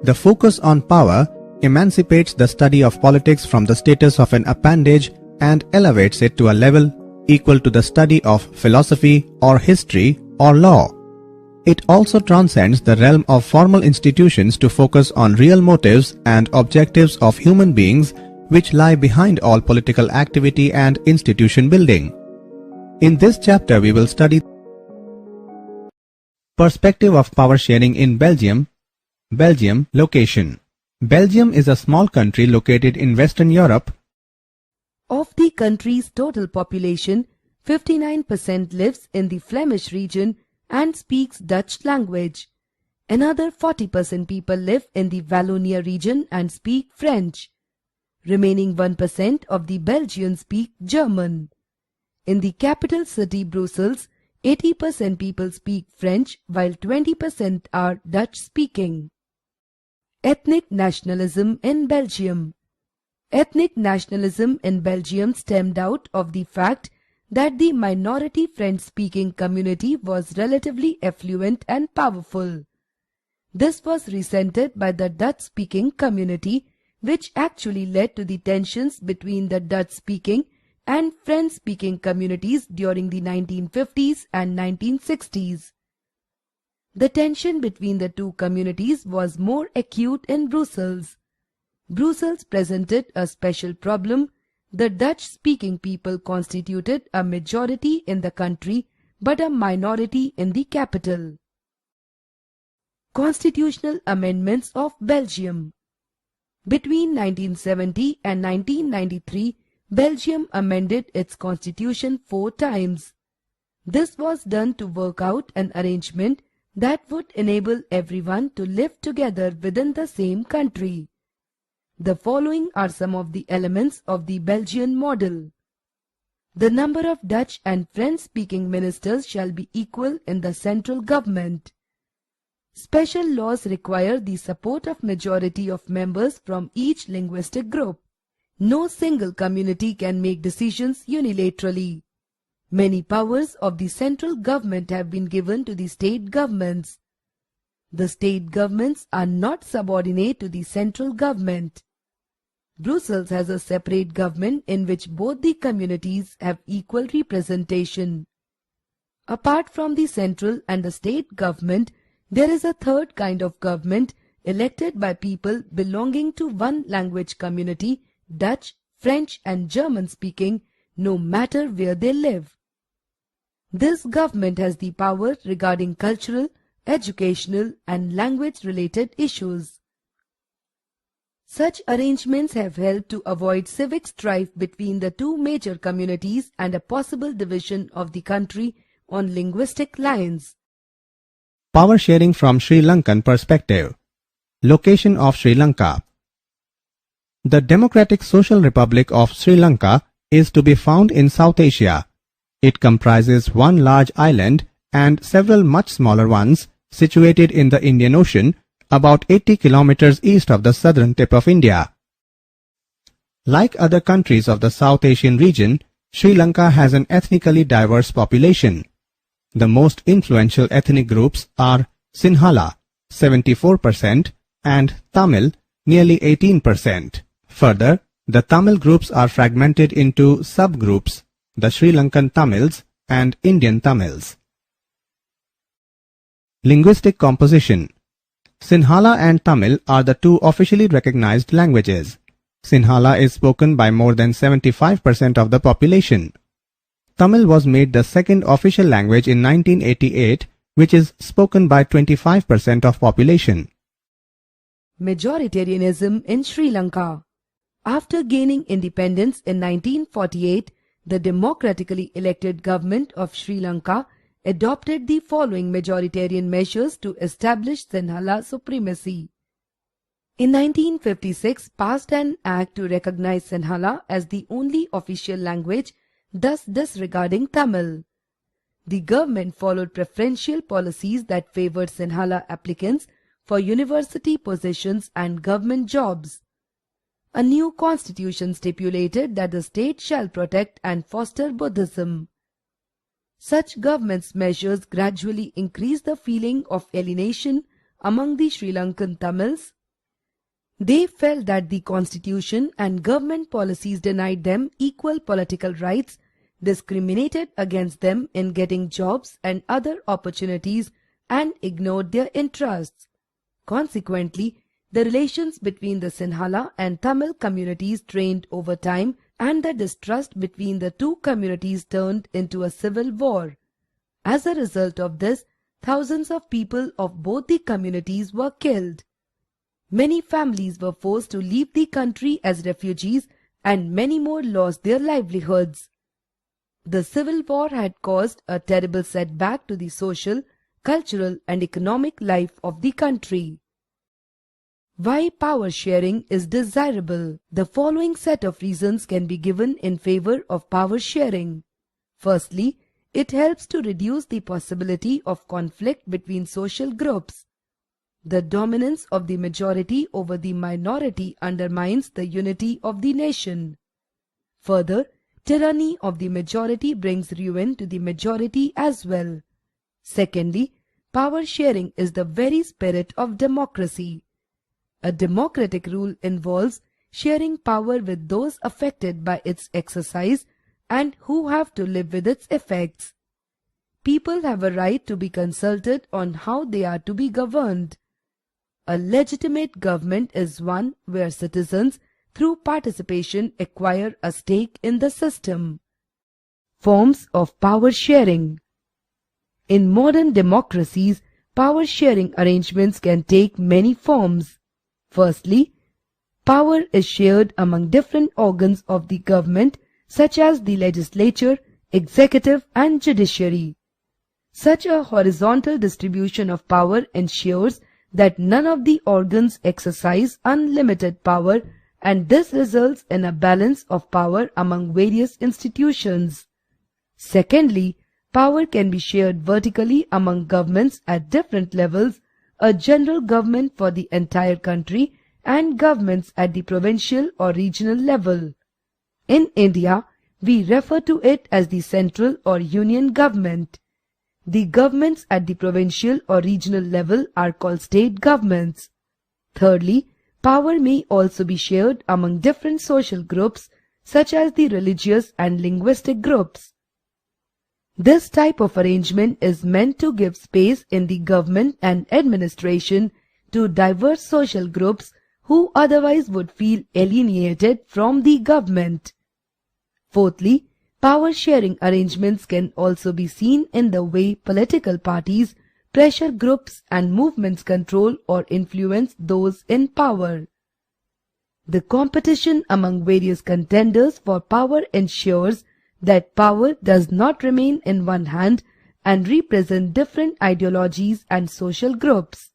The focus on power emancipates the study of politics from the status of an appendage and elevates it to a level equal to the study of philosophy or history or law. It also transcends the realm of formal institutions to focus on real motives and objectives of human beings which lie behind all political activity and institution building. In this chapter we will study perspective of power sharing in Belgium. Belgium location. Belgium is a small country located in Western Europe. Of the country's total population, 59% lives in the Flemish region and speaks Dutch language. Another 40% people live in the Wallonia region and speak French. Remaining 1% of the Belgians speak German. In the capital city Brussels, 80% people speak French while 20% are Dutch speaking. Ethnic nationalism in Belgium. Ethnic nationalism in Belgium stemmed out of the fact that the minority French-speaking community was relatively affluent and powerful. This was resented by the Dutch-speaking community, which actually led to the tensions between the Dutch-speaking and French-speaking communities during the 1950s and 1960s. The tension between the two communities was more acute in Brussels. Brussels presented a special problem. The Dutch-speaking people constituted a majority in the country but a minority in the capital. Constitutional amendments of Belgium. Between 1970 and 1993, Belgium amended its constitution 4 times. This was done to work out an arrangement that would enable everyone to live together within the same country. The following are some of the elements of the Belgian model. The number of Dutch and French-speaking ministers shall be equal in the central government. Special laws require the support of majority of members from each linguistic group. No single community can make decisions unilaterally. Many powers of the central government have been given to the state governments. The state governments are not subordinate to the central government. Brussels has a separate government in which both the communities have equal representation. Apart from the central and the state government, there is a third kind of government elected by people belonging to one language community, Dutch, French and German speaking, no matter where they live. This government has the power regarding cultural, educational and language-related issues. Such arrangements have helped to avoid civic strife between the two major communities and a possible division of the country on linguistic lines. Power sharing from Sri Lankan perspective. Location of Sri Lanka. The Democratic Social Republic of Sri Lanka is to be found in South Asia. It comprises one large island and several much smaller ones situated in the Indian Ocean, about 80 kilometers east of the southern tip of India. Like other countries of the South Asian region, Sri Lanka has an ethnically diverse population. The most influential ethnic groups are Sinhala, 74%, and Tamil, nearly 18%. Further, the Tamil groups are fragmented into subgroups, the Sri Lankan Tamils and Indian Tamils. Linguistic composition. Sinhala and Tamil are the two officially recognized languages. Sinhala is spoken by more than 75% of the population. Tamil was made the second official language in 1988, which is spoken by 25% of population. Majoritarianism in Sri Lanka. After gaining independence in 1948, the democratically elected government of Sri Lanka adopted the following majoritarian measures to establish Sinhala supremacy. In 1956, passed an act to recognize Sinhala as the only official language, thus disregarding Tamil. The government followed preferential policies that favored Sinhala applicants for university positions and government jobs. A new constitution stipulated that the state shall protect and foster Buddhism. Such government's measures gradually increased the feeling of alienation among the Sri Lankan Tamils. They felt that the constitution and government policies denied them equal political rights, discriminated against them in getting jobs and other opportunities, and ignored their interests. Consequently, the relations between the Sinhala and Tamil communities strained over time, and the distrust between the two communities turned into a civil war. As a result of this, thousands of people of both the communities were killed. Many families were forced to leave the country as refugees, and many more lost their livelihoods. The civil war had caused a terrible setback to the social, cultural and economic life of the country. Why power sharing is desirable? The following set of reasons can be given in favor of power sharing. Firstly, it helps to reduce the possibility of conflict between social groups. The dominance of the majority over the minority undermines the unity of the nation. Further, tyranny of the majority brings ruin to the majority as well. Secondly, power sharing is the very spirit of democracy. A democratic rule involves sharing power with those affected by its exercise and who have to live with its effects. People have a right to be consulted on how they are to be governed. A legitimate government is one where citizens, through participation, acquire a stake in the system. Forms of power sharing. In modern democracies, power sharing arrangements can take many forms. Firstly, power is shared among different organs of the government such as the legislature, executive and judiciary. Such a horizontal distribution of power ensures that none of the organs exercise unlimited power, and this results in a balance of power among various institutions. Secondly, power can be shared vertically among governments at different levels, a general government for the entire country and governments at the provincial or regional level. In India, we refer to it as the central or union government. The governments at the provincial or regional level are called state governments. Thirdly, power may also be shared among different social groups such as the religious and linguistic groups. This type of arrangement is meant to give space in the government and administration to diverse social groups who otherwise would feel alienated from the government. Fourthly, power sharing arrangements can also be seen in the way political parties, pressure groups and movements control or influence those in power. The competition among various contenders for power ensures that power does not remain in one hand and represent different ideologies and social groups.